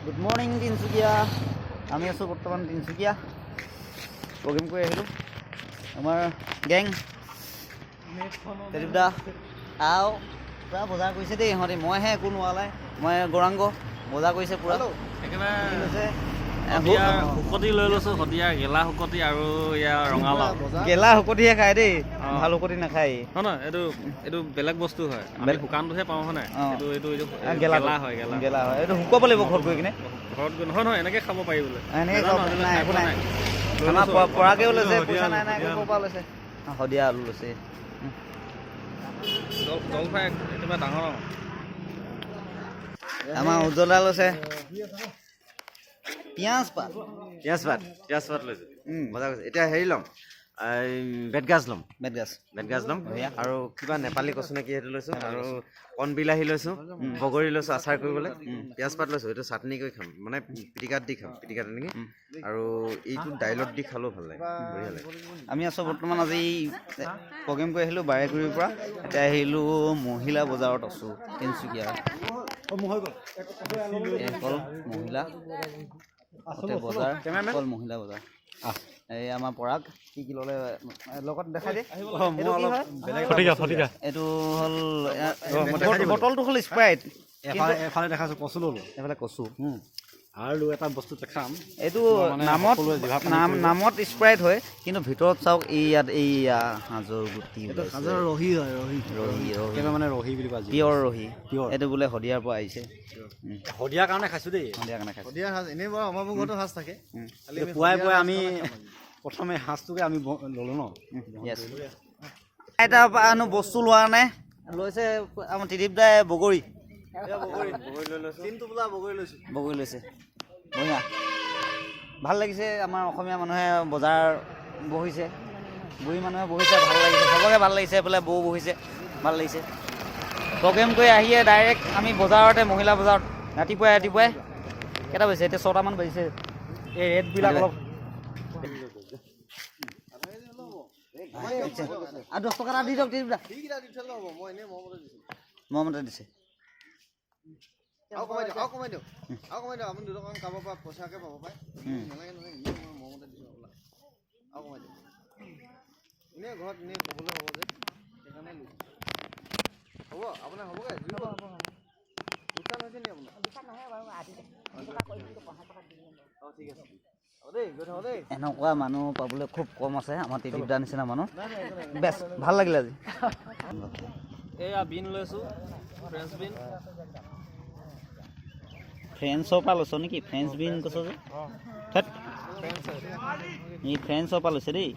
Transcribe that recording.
Good morning Tinsukia. আমি আছোঁ বৰ্তমান তিনিচুকীয়া। প্ৰগ্ৰেম কৰি আহিলোঁ। আমাৰ গেং তেলিপদা আও পূৰা বজাৰ কৰিছে দেই ইহঁতে। মইহে একো নোৱালাই। মই গৌৰাংগ বজাৰ কৰিছে পূৰা। শুকতি লৈ লৈছোঁ, শদিয়া গেলা শুকতি আৰু ইয়াৰ ৰঙালাও। গেলা শুকতিহে খায় দেই, ভাল শুকতি নাখায়। নহয় এইটো বেলেগ বস্তু হয়, আমি শুকানটোহে পাওঁ হয় নাই। এইটো গেলা হয়, গেলা হয়। এইটো শুকুৱাব লাগিব ঘৰত গৈ কিনে। ঘৰত গৈ নহয় এনেকৈ খাব পাৰি বোলে। এনেকৈ নাই একো নাই। আমাৰ পৰাকৈও লৈছে, পইচা নাই নাই ক'ৰ পৰা লৈছে। শদিয়া আলু লৈছে। জলফাই একেবাৰে ডাঙৰ ডাঙৰ। আমাৰ উজ্জ্বলা লৈছে পিঁয়াজ পাত লৈছোঁ। বজাৰ কৰিছে। এতিয়া হেৰি ল'ম, বেতগাজ ল'ম। বেতগাজ ল'ম আৰু কিবা নেপালী কচু নে কি সেইটো লৈছোঁ, আৰু কণ বিলাহী লৈছোঁ, বগৰী লৈছোঁ আচাৰ কৰিবলৈ, পিঁয়াজ পাত লৈছোঁ। এইটো চাটনি কৰি খাম, মানে পিটিকাত দি খাম, পিটিকাত এনেকৈ। আৰু এইটো দাইলত দি খালেও ভাল লাগে, বঢ়িয়া লাগে। আমি আছোঁ বৰ্তমান আজি প্ৰগ্ৰেম কৰি আহিলোঁ বাৰেকুৰিৰ পৰা। এতিয়া আহিলোঁ মহিলা বজাৰত আছোঁ তিনিচুকীয়া। এইসকল মহিলা বজাৰ, অকল মহিলা বজাৰ। এই আমাৰ পৰাগ কি ল'লে লগত দেখাই দিয়ে। এইটো হ'ল বটলটো হ'ল স্প্ৰাইট। এফালে দেখাইছোঁ কচু ল'লোঁ, এইফালে কচু আৰু এটা বস্তু দেখাম। এইটো নামত স্প্ৰাইট হয়, কিন্তু ভিতৰত চাওক ইয়াত এইয়া সাজৰ গুটি, ৰহি হয়, মানে ৰহি বুলি কয়, পিয়ৰ ৰহি। এইটো বোলে শদিয়াৰ পৰা আহিছে। শদিয়াৰ কাৰণে খাইছোঁ দেই, শদিয়াৰ কাৰণে খাইছোঁ। শদিয়াৰ সাজ এনেই বাৰু আমাৰ ঘৰতো সাজ থাকে। পুৱাই আমি প্ৰথমে সাজটোকে আমি ল'লোঁ ন। এটাৰ পৰা বস্তু লোৱা নাই, লৈছে আমাৰ ত্ৰিদীপ দাই বগৰী লৈছে। বঢ়িয়া, ভাল লাগিছে। আমাৰ অসমীয়া মানুহে বজাৰ বহিছে, বুঢ়ী মানুহে বহিছে, ভাল লাগিছে। চবকে ভাল লাগিছে, বোলে বৌ বহিছে, ভাল লাগিছে। প্ৰগ্ৰেম কৰি আহিয়ে ডাইৰেক্ট আমি বজাৰতে, মহিলা বজাৰত ৰাতিপুৱাই কেইটা বাজিছে এতিয়া? 6টামান বাজিছে। এই ৰেটবিলাক অলপ আৰু 10 টকা এটা দি দিয়ক ত্ৰিদীপ দা। মৰমতে দিছে। কমাই দিওঁ, আপুনি 2 টকামান খাব পৰা পইচাকে পাব পাৰে, নালাগে নহয়। মই মৰমতে দিছোঁ আপোনাক, আৰু কমাই দিওঁ। এনেই ঘৰত এনেই ক'বলৈ হ'ব যে, সেইকাৰণে লৈছোঁ। হ'ব আপোনাৰ হ'বগৈ, লোকচান হৈছে নি আপোনাৰ? অঁ ঠিক আছে, হ'ব দেই, গৈ থাকক দেই। এনেকুৱা মানুহ পাবলৈ খুব কম আছে, আমাৰ ত্ৰিদীপ দাৰ নিচিনা মানুহ। বেছ ভাল লাগিলে আজি। এয়া বিন লৈছোঁ, ফ্ৰেঞ্চ বিন। ফ্ৰেঞ্চৰ পৰা লৈছ নেকি? ফ্ৰেঞ্চ বিন কৈছ যে, ই ফ্ৰেঞ্চৰ পৰা লৈছে দেই।